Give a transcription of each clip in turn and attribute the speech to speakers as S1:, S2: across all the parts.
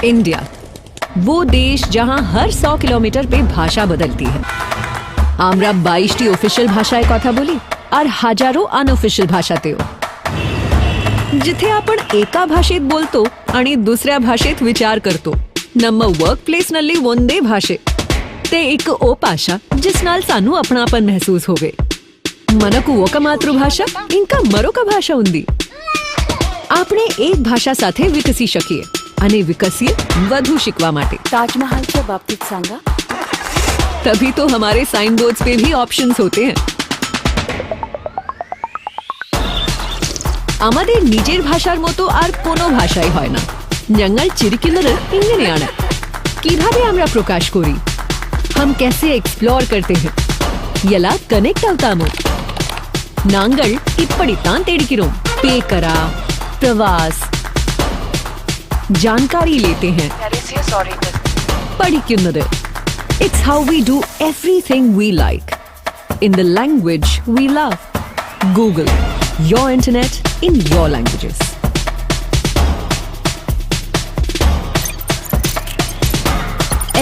S1: India, वो देश जहां हर 100 किलोमीटर पे भाषा बदलती है। আমরা 22টি অফিশিয়াল ভাষায় কথা বলি আর হাজাरो अनऑफिशियल भाषातेओ, जिथे आपण एका भाषेत बोलतो आणि दुसऱ्या भाषेत विचार करतो. ನಮ್ಮ ವರ್ಕ್ ಪ್ಲೇಸ್ ನಲ್ಲಿ ಒಂದೇ ಭಾಷೆ ते एक ओ भाषा जिस नाल सानू अपनापन महसूस होवे. మనకు ఒక మాతృభాష ఇంకా మరొక భాష ఉంది. આપણે એક ભાષા સાથે વિકસી શકીએ અને વિકસીએ વધુ શીખવા માટે.
S2: ताजमहलच्या बाबतीत सांगा.
S1: तभी तो हमारे साइन बोर्ड्स पे भी ऑप्शंस होते हैं. আমাদের নিজের ভাষার মতো আর কোনো ভাষাই হয় না. ഞങ്ങൾ ചിരിക്കുന്നത് ഇങ്ങനെയാണ്. কিভাবে আমরা প্রকাশ করি? हम कैसे एक्सप्लोर करते हैं? ఎలా కనెక్ట్ అవుతాము? நாங்கள் இப்படித்தான் தேடிக்கிறோம். पे करा, प्रवास, जानकारी लेते हैं, പഠിക്കുന്നത്. It's how we do everything we like in the language we love. Google, your internet in your languages.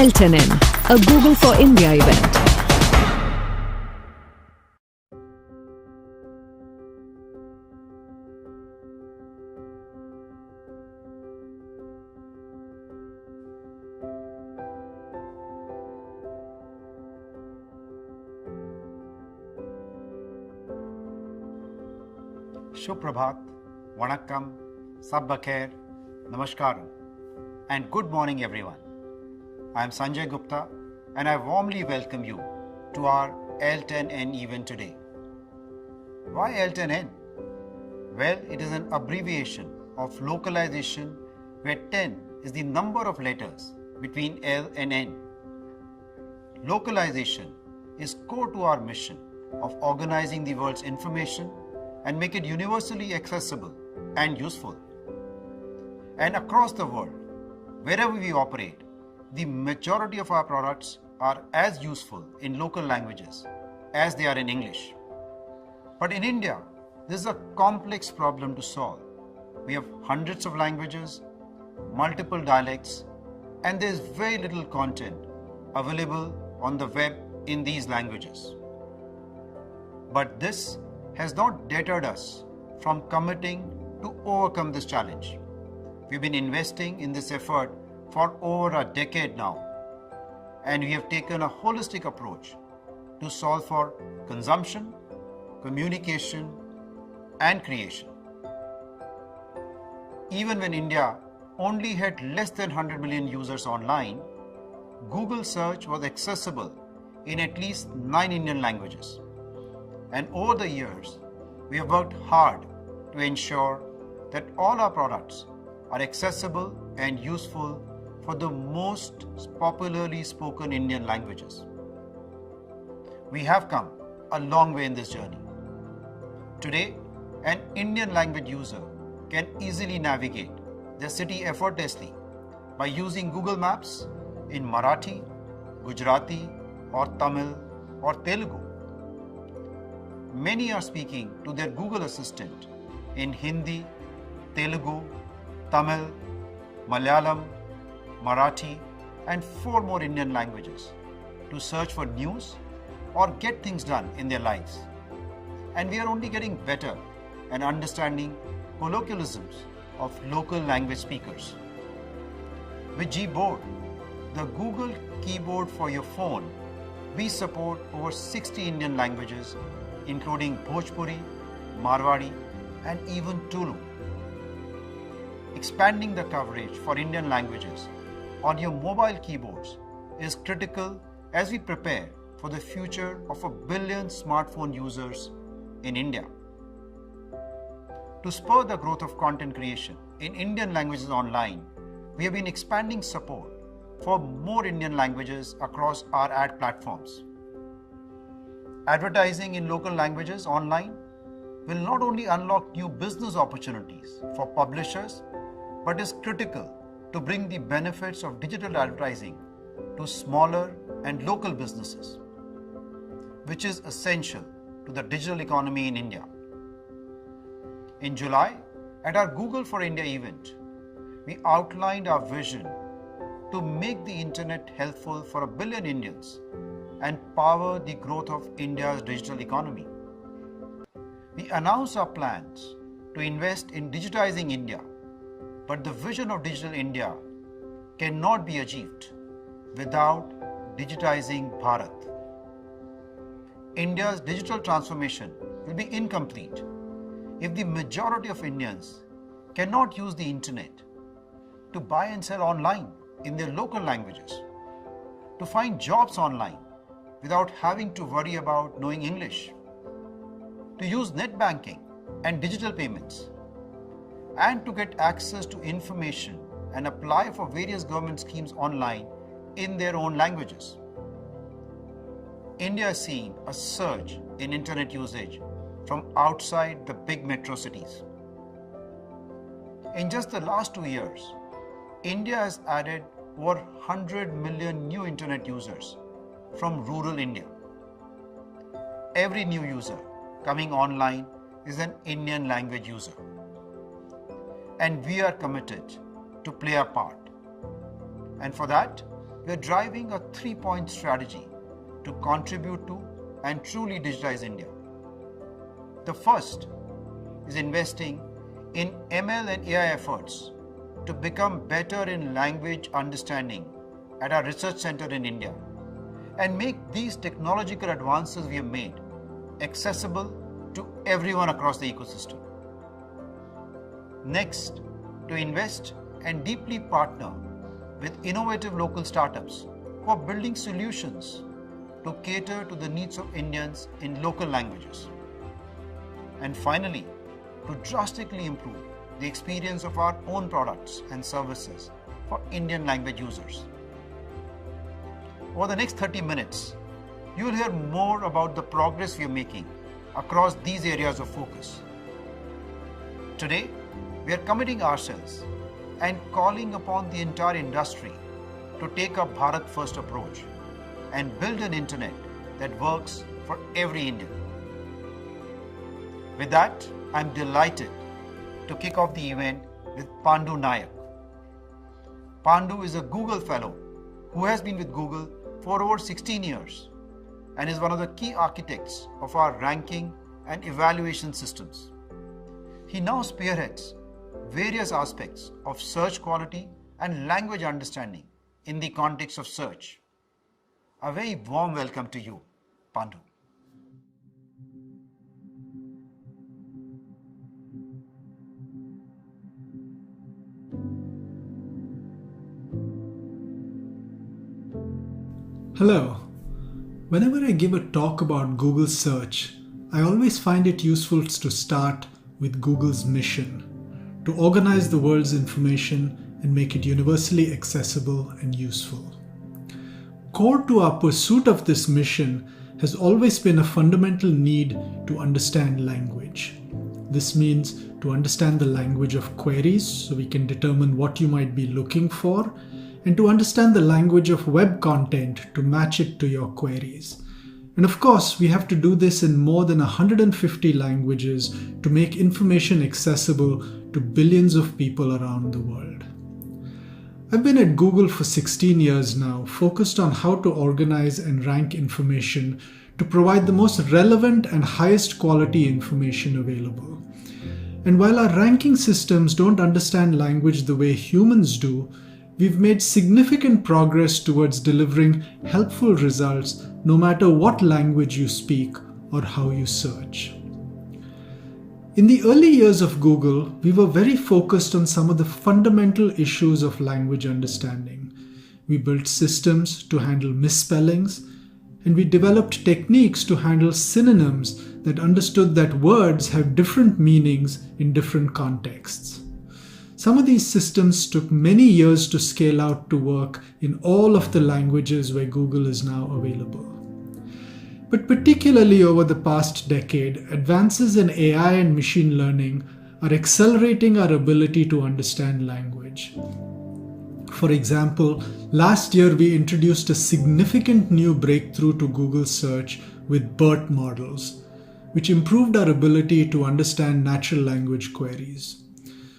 S1: L10N, a Google for India event.
S3: Suprabhat, Vanakkam, Sabbakhair, Namaskaram, and good morning everyone. I am Sanjay Gupta and I warmly welcome you to our L10N event today. Why L10N? Well, it is an abbreviation of localization where 10 is the number of letters between L and N. Localization is core to our mission of organizing the world's information and make it universally accessible and useful. And across the world, wherever we operate, the majority of our products are as useful in local languages as they are in English. But in India, this is a complex problem to solve. We have hundreds of languages, multiple dialects, and there is very little content available on the web in these languages. But this has not deterred us from committing to overcome this challenge. We've been investing in this effort for over a decade now, and we have taken a holistic approach to solve for consumption, communication, and creation. Even when India only had less than 100 million users online, Google search was accessible in at least 9 Indian languages. And over the years, we have worked hard to ensure that all our products are accessible and useful for the most popularly spoken Indian languages. We have come a long way in this journey. Today, an Indian language user can easily navigate the city effortlessly by using Google Maps in Marathi, Gujarati, or Tamil, or Telugu. Many are speaking to their Google Assistant in Hindi, Telugu, Tamil, Malayalam, Marathi, and 4 more Indian languages to search for news or get things done in their lives. And we are only getting better at understanding colloquialisms of local language speakers. With Gboard, the Google keyboard for your phone, we support over 60 Indian languages including Bhojpuri, Marwari, and even Tulu. Expanding the coverage for Indian languages on your mobile keyboards is critical as we prepare for the future of 1 billion smartphone users in India. To spur the growth of content creation in Indian languages online, we have been expanding support for more Indian languages across our ad platforms. Advertising in local languages online will not only unlock new business opportunities for publishers, but is critical to bring the benefits of digital advertising to smaller and local businesses, which is essential to the digital economy in India. In July, at our Google for India event, we outlined our vision to make the internet helpful for 1 billion Indians and power the growth of India's digital economy. We announced our plans to invest in digitizing India, but the vision of digital India cannot be achieved without digitizing Bharat. India's digital transformation will be incomplete if the majority of Indians cannot use the internet to buy and sell online in their local languages, to find jobs online without having to worry about knowing English, to use net banking and digital payments, and to get access to information and apply for various government schemes online in their own languages. India is seeing a surge in internet usage from outside the big metro cities. In just the last 2 years, India has added over 100 million new internet users from rural India. Every new user coming online is an Indian language user. And we are committed to play our part. And for that, we are driving a 3-point strategy to contribute to and truly digitize India. The first is investing in ML and AI efforts to become better in language understanding at our research center in India and make these technological advances we have made accessible to everyone across the ecosystem. Next, to invest and deeply partner with innovative local startups who are building solutions to cater to the needs of Indians in local languages. And finally, to drastically improve the experience of our own products and services for Indian language users. Over the next 30 minutes, you will hear more about the progress we are making across these areas of focus. Today, we are committing ourselves and calling upon the entire industry to take a Bharat First approach and build an internet that works for every Indian. With that, I'm delighted to kick off the event with Pandu Nayak. Pandu is a Google Fellow who has been with Google for over 16 years and is one of the key architects of our ranking and evaluation systems. He now spearheads various aspects of search quality and language understanding in the context of search. A very warm welcome to you, Pandu.
S4: Hello. Whenever I give a talk about Google search, I always find it useful to start with Google's mission: to organize the world's information and make it universally accessible and useful. Core to our pursuit of this mission has always been a fundamental need to understand language. This means to understand the language of queries so we can determine what you might be looking for, and to understand the language of web content to match it to your queries. And of course, we have to do this in more than 150 languages to make information accessible to billions of people around the world. I've been at Google for 16 years now, focused on how to organize and rank information to provide the most relevant and highest quality information available. And while our ranking systems don't understand language the way humans do, we've made significant progress towards delivering helpful results no matter what language you speak or how you search. In the early years of Google, we were very focused on some of the fundamental issues of language understanding. We built systems to handle misspellings, and we developed techniques to handle synonyms that understood that words have different meanings in different contexts. Some of these systems took many years to scale out to work in all of the languages where Google is now available. But particularly over the past decade, advances in AI and machine learning are accelerating our ability to understand language. For example, last year we introduced a significant new breakthrough to Google search with BERT models, which improved our ability to understand natural language queries.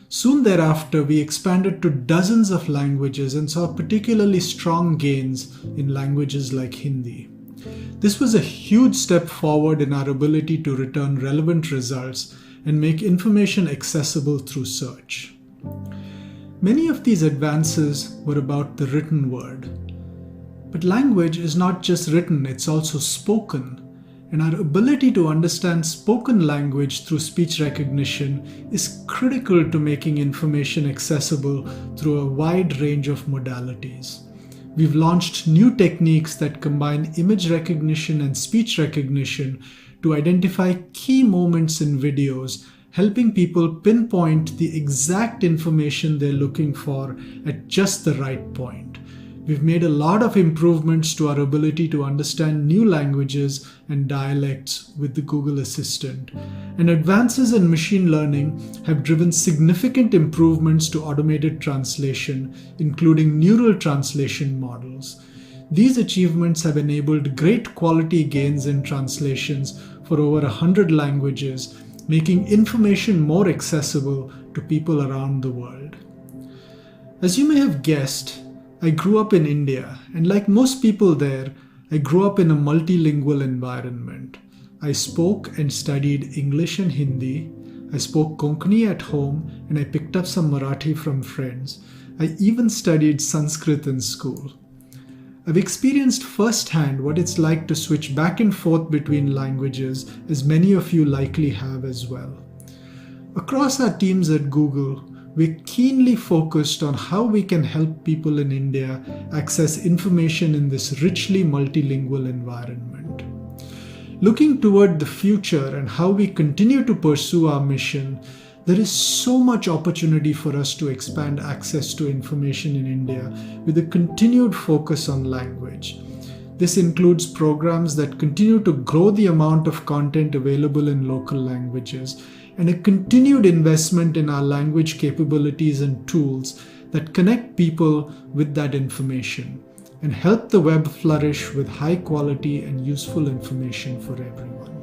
S4: Soon thereafter, we expanded to dozens of languages and saw particularly strong gains in languages like Hindi. This was a huge step forward in our ability to return relevant results and make information accessible through search. Many of these advances were about the written word. But language is not just written, it's also spoken. And our ability to understand spoken language through speech recognition is critical to making information accessible through a wide range of modalities. We've launched new techniques that combine image recognition and speech recognition to identify key moments in videos, helping people pinpoint the exact information they're looking for at just the right point. We've made a lot of improvements to our ability to understand new languages and dialects with the Google Assistant. And advances in machine learning have driven significant improvements to automated translation, including neural translation models. These achievements have enabled great quality gains in translations for over 100 languages, making information more accessible to people around the world. As you may have guessed, I grew up in India, and like most people there, I grew up in a multilingual environment. I spoke and studied English and Hindi. I spoke Konkani at home, and I picked up some Marathi from friends. I even studied Sanskrit in school. I've experienced firsthand what it's like to switch back and forth between languages, as many of you likely have as well. Across our teams at Google, we're keenly focused on how we can help people in India access information in this richly multilingual environment. Looking toward the future and how we continue to pursue our mission, there is so much opportunity for us to expand access to information in India with a continued focus on language. This includes programs that continue to grow the amount of content available in local languages and a continued investment in our language capabilities and tools that connect people with that information and help the web flourish with high quality and useful information for everyone.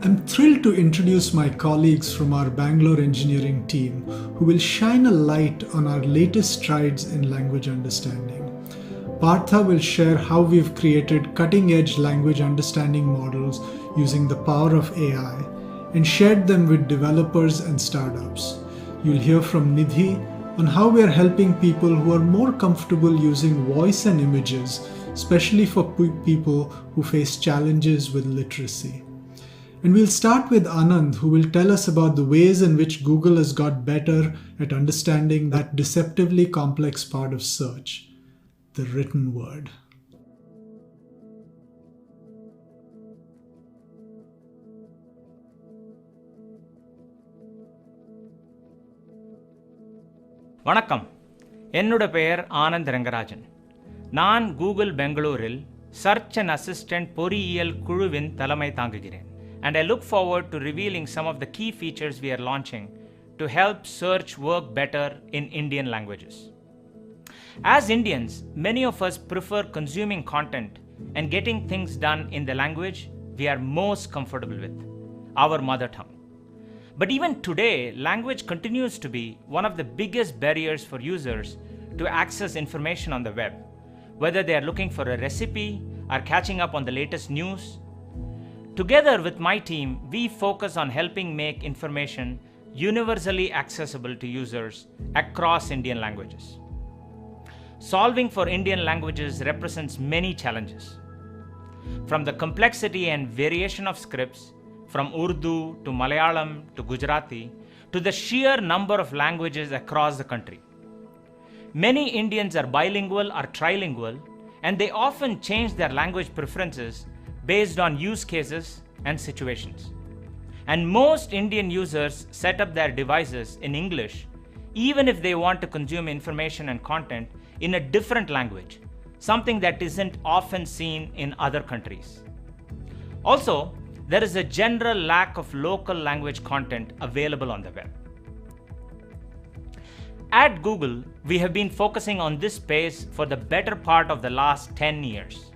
S4: I'm thrilled to introduce my colleagues from our Bangalore engineering team who will shine a light on our latest strides in language understanding. Partha will share how we've created cutting-edge language understanding models using the power of AI and shared them with developers and startups. You'll hear from Nidhi on how we are helping people who are more comfortable using voice and images, especially for people who face challenges with literacy. And we'll start with Anand, who will tell us about the ways in which Google has got better at understanding that deceptively complex part of search, the written word.
S5: வணக்கம், என்னோட பெயர் ஆனந்த் ரங்கராஜன். நான் Google பெங்களூரில் search and assistant பொறியியல் குழுவின் தலைமை தாங்குகிறேன். And I look forward to revealing some of the key features we are launching to help search work better in Indian languages. As Indians, many of us prefer consuming content and getting things done in the language we are most comfortable with, our mother tongue. But even today, language continues to be one of the biggest barriers for users to access information on the web, whether they are looking for a recipe or catching up on the latest news. Together with my team, we focus on helping make information universally accessible to users across Indian languages. Solving for Indian languages represents many challenges. From the complexity and variation of scripts, from Urdu to Malayalam to Gujarati, to the sheer number of languages across the country. Many Indians are bilingual or trilingual, and they often change their language preferences based on use cases and situations. And most Indian users set up their devices in English, even if they want to consume information and content in a different language, something that isn't often seen in other countries. Also, there is a general lack of local language content available on the web. At Google, we have been focusing on this space for the better part of the last 10 years.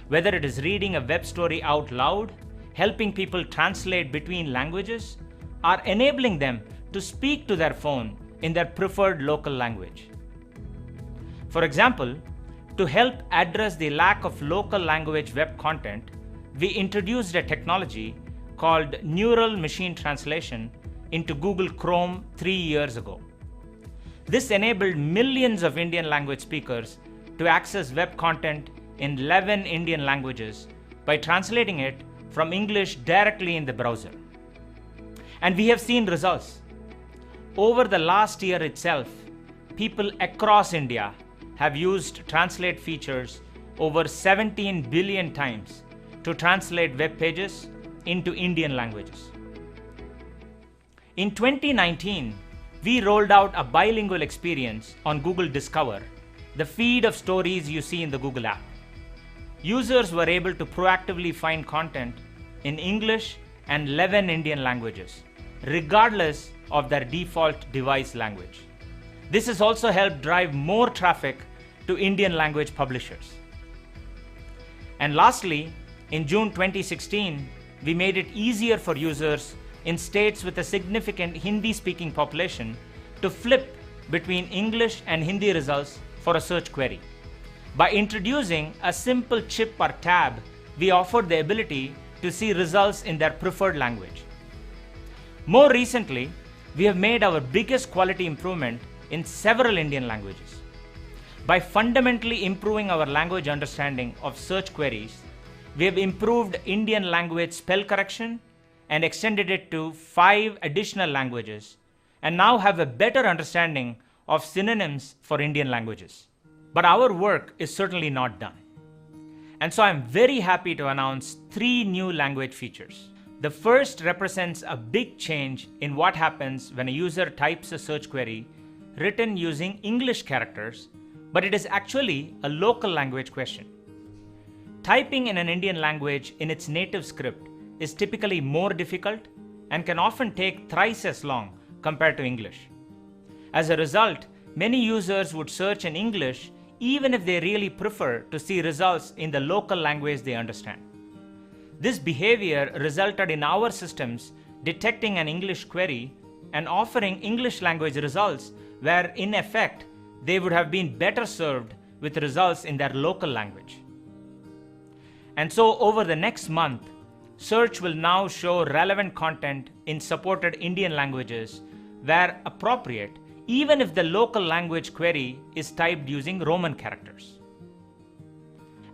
S5: Whether it is reading a web story out loud, helping people translate between languages, or enabling them to speak to their phone in their preferred local language. For example, to help address the lack of local language web content, we introduced a technology called Neural Machine Translation into Google Chrome 3 years ago. This enabled millions of Indian language speakers to access web content in 11 Indian languages by translating it from English directly in the browser. And we have seen results. Over the last year itself, people across India have used translate features over 17 billion times to translate web pages into Indian languages. In 2019, we rolled out a bilingual experience on Google Discover, the feed of stories you see in the Google app. Users were able to proactively find content in English and 11 Indian languages, regardless of their default device language. This has also helped drive more traffic to Indian language publishers. And lastly, in June 2016, we made it easier for users in states with a significant Hindi-speaking population to flip between English and Hindi results for a search query. By introducing a simple chip or tab, we offered the ability to see results in their preferred language. More recently, we have made our biggest quality improvement in several Indian languages. By fundamentally improving our language understanding of search queries, we have improved Indian language spell correction and extended it to 5 additional languages, and now have a better understanding of synonyms for Indian languages. But our work is certainly not done. And so I'm very happy to announce 3 new language features. The first represents a big change in what happens when a user types a search query written using English characters, but it is actually a local language question. Typing in an Indian language in its native script is typically more difficult and can often take thrice as long compared to English. As a result, many users would search in English even if they really prefer to see results in the local language they understand. This behavior resulted in our systems detecting an English query and offering English language results where, in effect, they would have been better served with results in their local language. And so over the next month, search will now show relevant content in supported Indian languages where appropriate, even if the local language query is typed using Roman characters.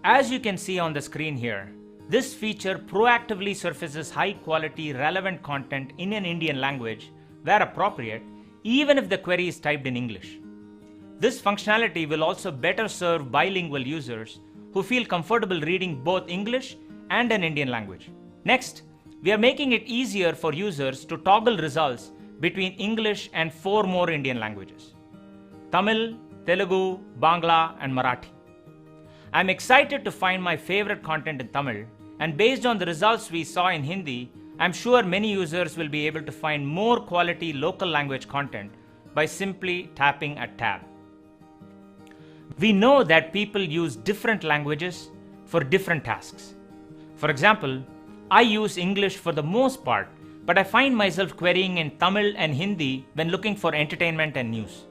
S5: As you can see on the screen here, this feature proactively surfaces high-quality, relevant content in an Indian language where appropriate, even if the query is typed in English. This functionality will also better serve bilingual users who feel comfortable reading both English and an Indian language. Next, we are making it easier for users to toggle results between English and 4 more Indian languages: Tamil, Telugu, Bangla, and Marathi. I'm excited to find my favorite content in Tamil, and based on the results we saw in Hindi, I'm sure many users will be able to find more quality local language content by simply tapping a tab. We know that people use different languages for different tasks. For example, I use English for the most part, but I find myself querying in Tamil and Hindi when looking for entertainment and news.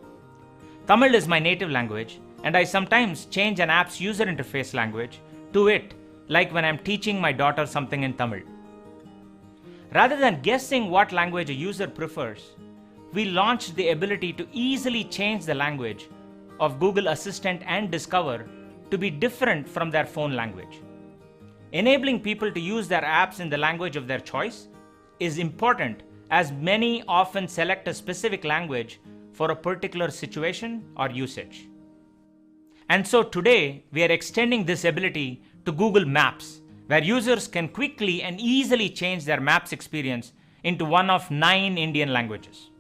S5: Tamil is my native language, and I sometimes change an app's user interface language to it, like when I'm teaching my daughter something in Tamil. Rather than guessing what language a user prefers, we launched the ability to easily change the language of Google Assistant and Discover to be different from their phone language. Enabling people to use their apps in the language of their choice is important, as many often select a specific language for a particular situation or usage. And so today, we are extending this ability to Google Maps, where users can quickly and easily change their Maps experience into one of 9 Indian languages.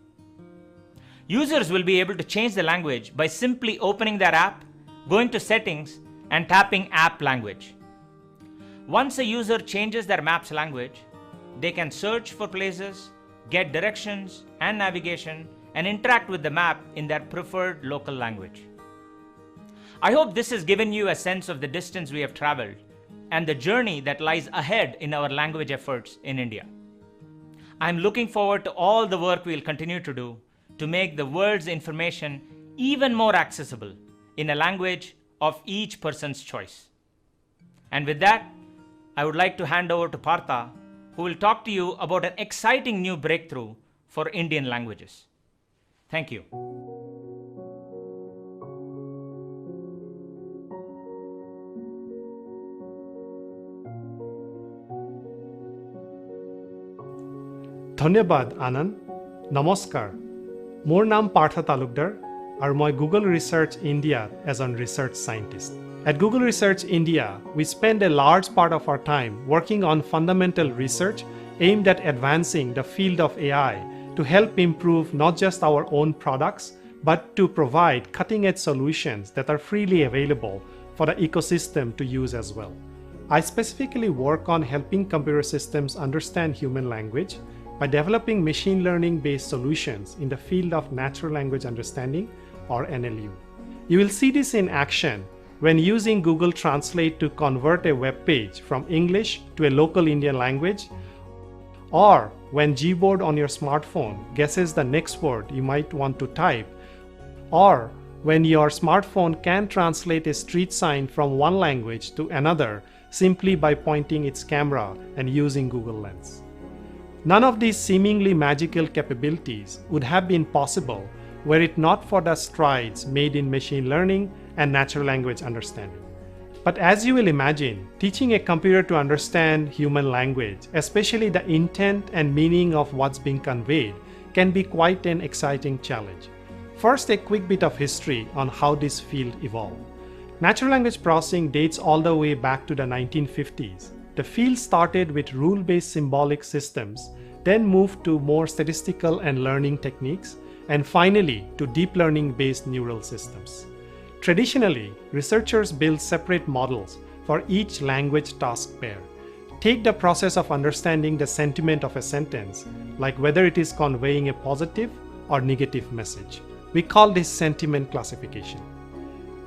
S5: Users will be able to change the language by simply opening their app, going to Settings, and tapping App Language. Once a user changes their Maps language, they can search for places, get directions and navigation, and interact with the map in their preferred local language. I hope this has given you a sense of the distance we have traveled and the journey that lies ahead in our language efforts in India. I'm looking forward to all the work we'll continue to do to make the world's information even more accessible in a language of each person's choice. And with that, I would like to hand over to Partha, who will talk to you about an exciting new breakthrough for Indian languages. Thank you.
S6: ধন্যবাদ আনন্দ। নমস্কাৰ, মোৰ নাম পাৰ্থ তালুকদাৰ আৰু মই Google Research India as a research scientist. At Google Research India, we spend a large part of our time working on fundamental research aimed at advancing the field of AI to help improve not just our own products, but to provide cutting-edge solutions that are freely available for the ecosystem to use as well. I specifically work on helping computer systems understand human language by developing machine learning-based solutions in the field of natural language understanding, or NLU. You will see this in action when using Google Translate to convert a web page from English to a local Indian language, or when Gboard on your smartphone guesses the next word you might want to type, or when your smartphone can translate a street sign from one language to another simply by pointing its camera and using Google Lens. None of these seemingly magical capabilities would have been possible were it not for the strides made in machine learning and natural language understanding. But as you will imagine, teaching a computer to understand human language, especially the intent and meaning of what's being conveyed, can be quite an exciting challenge. First, a quick bit of history on how this field evolved. Natural language processing dates all the way back to the 1950s. The field started with rule-based symbolic systems, then moved to more statistical and learning techniques, and finally to deep learning-based neural systems. Traditionally, researchers build separate models for each language task pair. Take the process of understanding the sentiment of a sentence, like whether it is conveying a positive or negative message. We call this sentiment classification.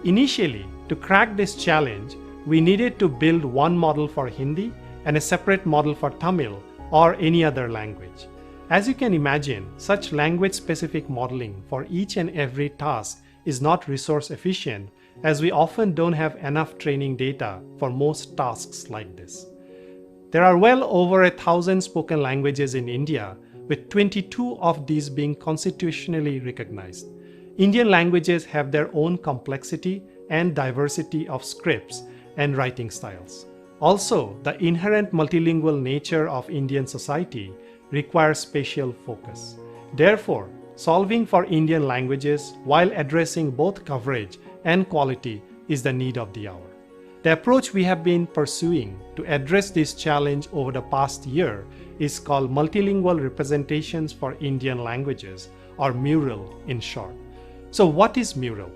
S6: Initially, to crack this challenge, we needed to build one model for Hindi and a separate model for Tamil or any other language. As you can imagine, such language-specific modeling for each and every task is not resource efficient, as we often don't have enough training data for most tasks like this. There are well over 1,000 spoken languages in India, with 22 of these being constitutionally recognized. Indian languages have their own complexity and diversity of scripts and writing styles. Also, the inherent multilingual nature of Indian society requires spatial focus. Therefore, solving for Indian languages while addressing both coverage and quality is the need of the hour. The approach we have been pursuing to address this challenge over the past year is called Multilingual Representations for Indian Languages, or MURAL in short. So what is MURAL?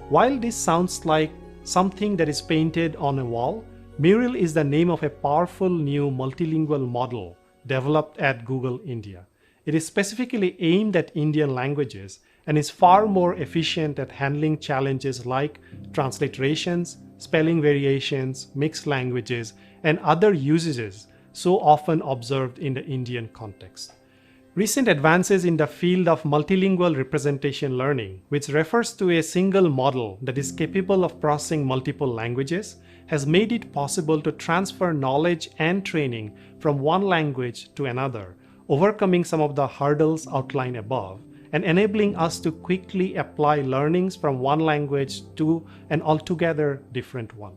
S6: While this sounds like something that is painted on a wall, MURAL is the name of a powerful new multilingual model developed at Google India. It is specifically aimed at Indian languages and is far more efficient at handling challenges like transliterations, spelling variations, mixed languages, and other usages so often observed in the Indian context. Recent advances in the field of multilingual representation learning, which refers to a single model that is capable of processing multiple languages, has made it possible to transfer knowledge and training from one language to another, overcoming some of the hurdles outlined above, and enabling us to quickly apply learnings from one language to an altogether different one.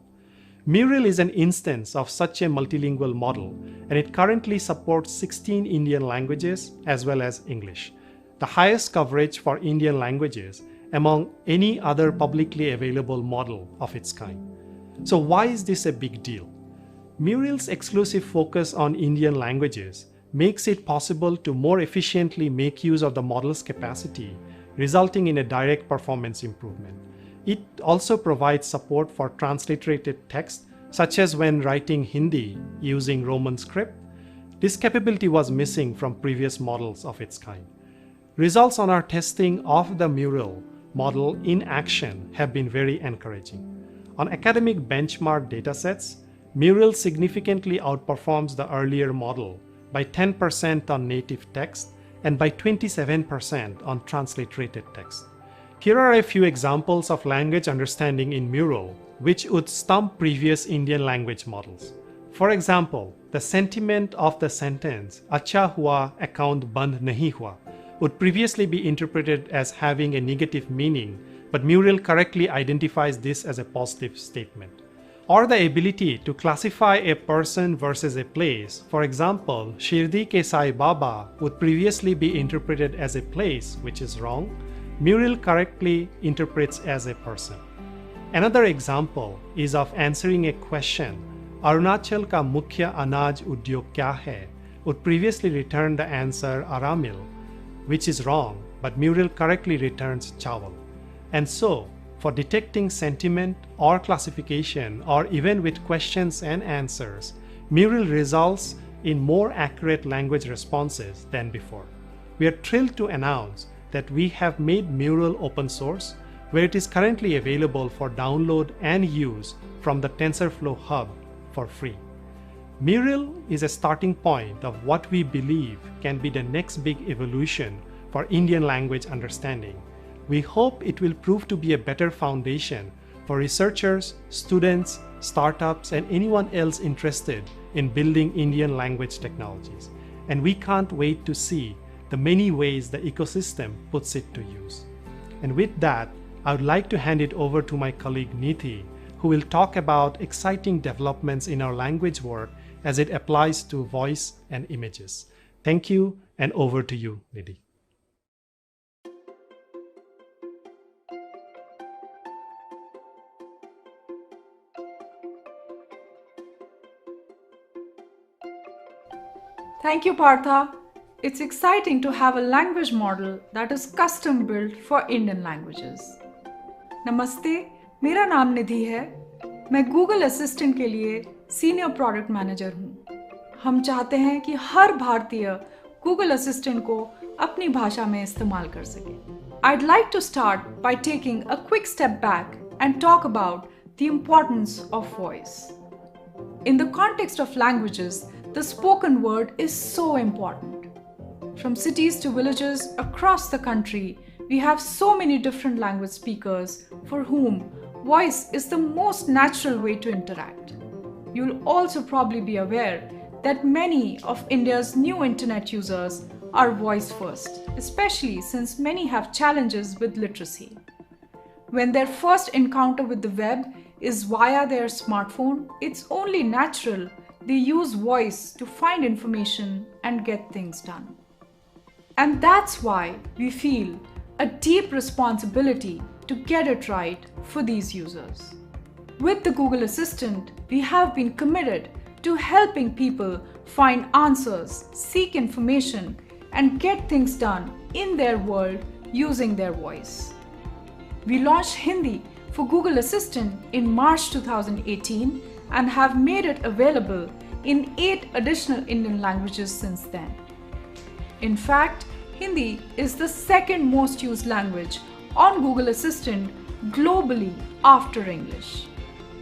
S6: MURAL is an instance of such a multilingual model, and it currently supports 16 Indian languages as well as English, the highest coverage for Indian languages among any other publicly available model of its kind. So why is this a big deal? MURAL's exclusive focus on Indian languages makes it possible to more efficiently make use of the model's capacity, resulting in a direct performance improvement. It also provides support for transliterated text, such as when writing Hindi using Roman script. This capability was missing from previous models of its kind. Results on our testing of the MURAL model in action have been very encouraging. On academic benchmark datasets, MURAL significantly outperforms the earlier model by 10% on native text, and by 27% on transliterated text. Here are a few examples of language understanding in Mural, which would stump previous Indian language models. For example, the sentiment of the sentence "Acha hua account band nahi hua" would previously be interpreted as having a negative meaning, but Mural correctly identifies this as a positive statement. Or the ability to classify a person versus a place. For example, Shirdi ke Sai Baba would previously be interpreted as a place, which is wrong. Mural correctly interprets as a person. Another example is of answering a question, Arunachal ka mukhya anaj udyog kya hai, would previously return the answer Aramil, which is wrong, but Mural correctly returns chawal. And so, for detecting sentiment or classification, or even with questions and answers, Mural results in more accurate language responses than before. We are thrilled to announce that we have made Mural open source, where it is currently available for download and use from the TensorFlow Hub for free. Mural is a starting point of what we believe can be the next big evolution for Indian language understanding. We hope it will prove to be a better foundation for researchers, students, startups, and anyone else interested in building Indian language technologies. And we can't wait to see the many ways the ecosystem puts it to use. And with that, I would like to hand it over to my colleague Niti, who will talk about exciting developments in our language work as it applies to voice and images. Thank you, and over to you, Niti.
S7: Thank you, Partha. It's exciting to have a language model that is custom built for Indian languages. नमस्ते, मेरा नाम निधि है। मैं Google assistant के लिए senior product manager हूँ। हम चाहते हैं कि हर भारतीय गूगल असिस्टेंट को अपनी भाषा में इस्तेमाल कर सके। I'd like to start by taking a quick step back and talk about the importance of voice. In the context of languages, the spoken word is so important. From cities to villages across the country, we have so many different language speakers for whom voice is the most natural way to interact. You'll also probably be aware that many of India's new internet users are voice first, especially since many have challenges with literacy. When their first encounter with the web is via their smartphone, it's only natural they use voice to find information and get things done. And that's why we feel a deep responsibility to get it right for these users. With the Google Assistant, we have been committed to helping people find answers, seek information, and get things done in their world using their voice. We launched Hindi for Google Assistant in March 2018 and have made it available in 8 additional Indian languages since then. In fact, Hindi is the second most used language on Google Assistant globally after English.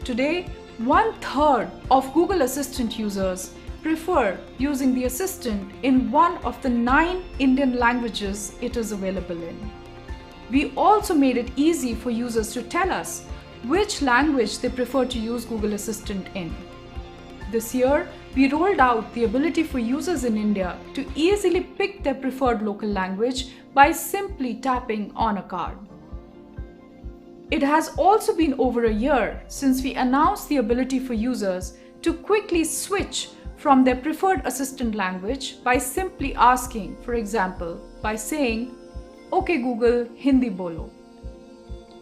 S7: Today, 1/3 of Google Assistant users prefer using the Assistant in one of the 9 Indian languages it is available in. We also made it easy for users to tell us which language they prefer to use Google Assistant in. This year, we rolled out the ability for users in India to easily pick their preferred local language by simply tapping on a card. It has also been over a year since we announced the ability for users to quickly switch from their preferred assistant language by simply asking, for example, by saying, "Okay Google, Hindi bolo."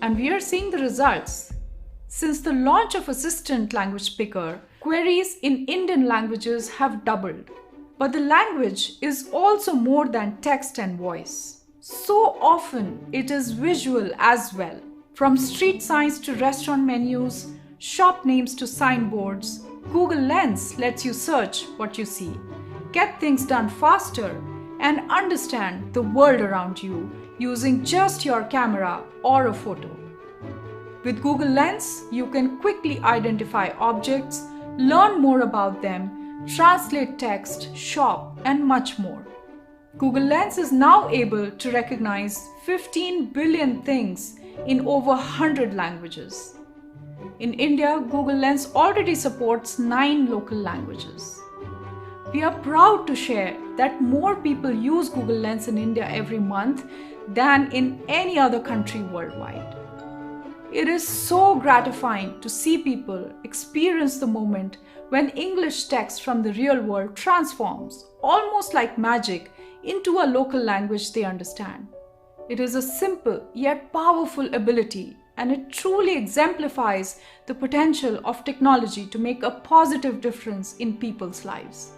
S7: And we are seeing the results. Since the launch of Assistant Language Picker, queries in Indian languages have doubled. But the language is also more than text and voice. So often it is visual as well. From street signs to restaurant menus, shop names to signboards, Google Lens lets you search what you see, get things done faster, and understand the world around you using just your camera or a photo. With Google Lens, you can quickly identify objects, learn more about them, translate text, shop, and much more. Google Lens is now able to recognize 15 billion things in over 100 languages. In India, Google Lens already supports 9 local languages. We are proud to share that more people use Google Lens in India every month than in any other country worldwide. It is so gratifying to see people experience the moment when English text from the real world transforms, almost like magic, into a local language they understand. It is a simple yet powerful ability, and it truly exemplifies the potential of technology to make a positive difference in people's lives.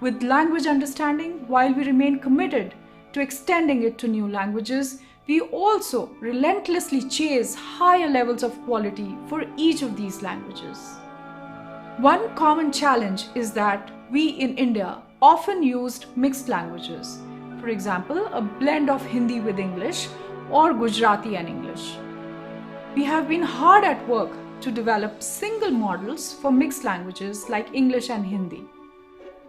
S7: With language understanding, while we remain committed to extending it to new languages, we also relentlessly chase higher levels of quality for each of these languages. One common challenge is that we in India often used mixed languages. For example, a blend of Hindi with English or Gujarati and English. We have been hard at work to develop single models for mixed languages like English and Hindi.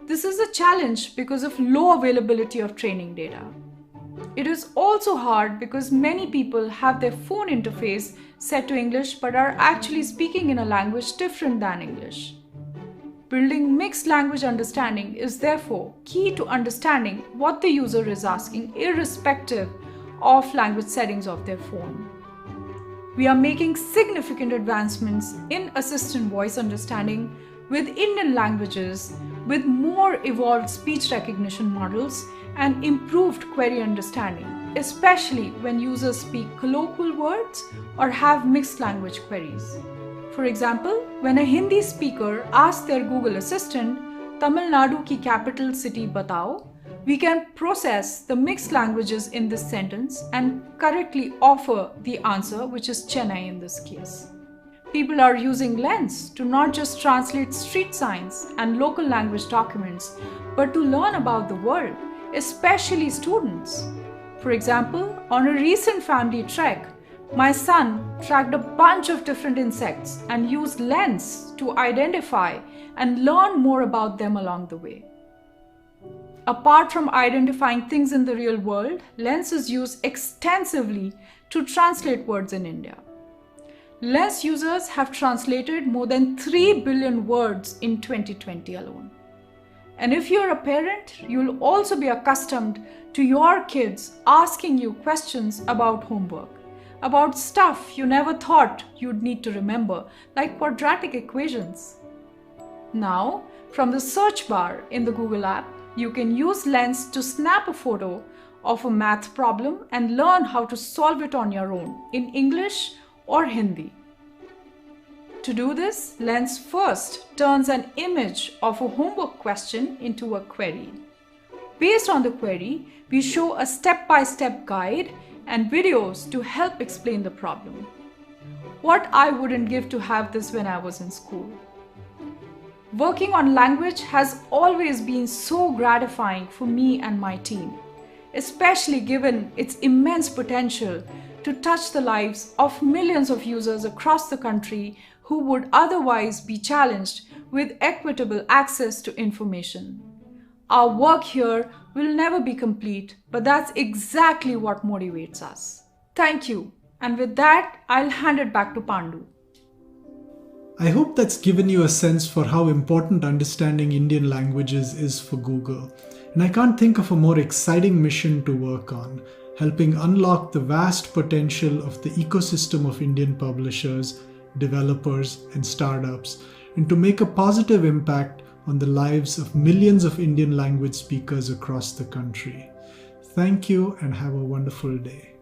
S7: This is a challenge because of low availability of training data. It is also hard because many people have their phone interface set to English but are actually speaking in a language different than English. Building mixed language understanding is therefore key to understanding what the user is asking irrespective of language settings of their phone. We are making significant advancements in assistant voice understanding with Indian languages, with more evolved speech recognition models and improved query understanding, especially when users speak colloquial words or have mixed language queries. For example, when a Hindi speaker asks their Google Assistant, Tamil Nadu ki capital city batao, we can process the mixed languages in this sentence and correctly offer the answer, which is Chennai in this case. People are using Lens to not just translate street signs and local language documents, but to learn about the world, especially students. For example, on a recent family trek, my son tracked a bunch of different insects and used Lens to identify and learn more about them along the way. Apart from identifying things in the real world, Lens is used extensively to translate words in India. Lens users have translated more than 3 billion words in 2020 alone. And if you're a parent, you'll also be accustomed to your kids asking you questions about homework, about stuff you never thought you'd need to remember, like quadratic equations. Now, from the search bar in the Google app, you can use Lens to snap a photo of a math problem and learn how to solve it on your own in English or Hindi. To do this, Lens first turns an image of a homework question into a query. Based on the query, we show a step-by-step guide and videos to help explain the problem. What I wouldn't give to have this when I was in school. Working on language has always been so gratifying for me and my team, especially given its immense potential to touch the lives of millions of users across the country who would otherwise be challenged with equitable access to information. Our work here will never be complete, but that's exactly what motivates us. Thank you. And with that, I'll hand it back to Pandu.
S4: I hope that's given you a sense for how important understanding Indian languages is for Google. And I can't think of a more exciting mission to work on, helping unlock the vast potential of the ecosystem of Indian publishers, developers, and startups, and to make a positive impact on the lives of millions of Indian language speakers across the country. Thank you and have a wonderful day.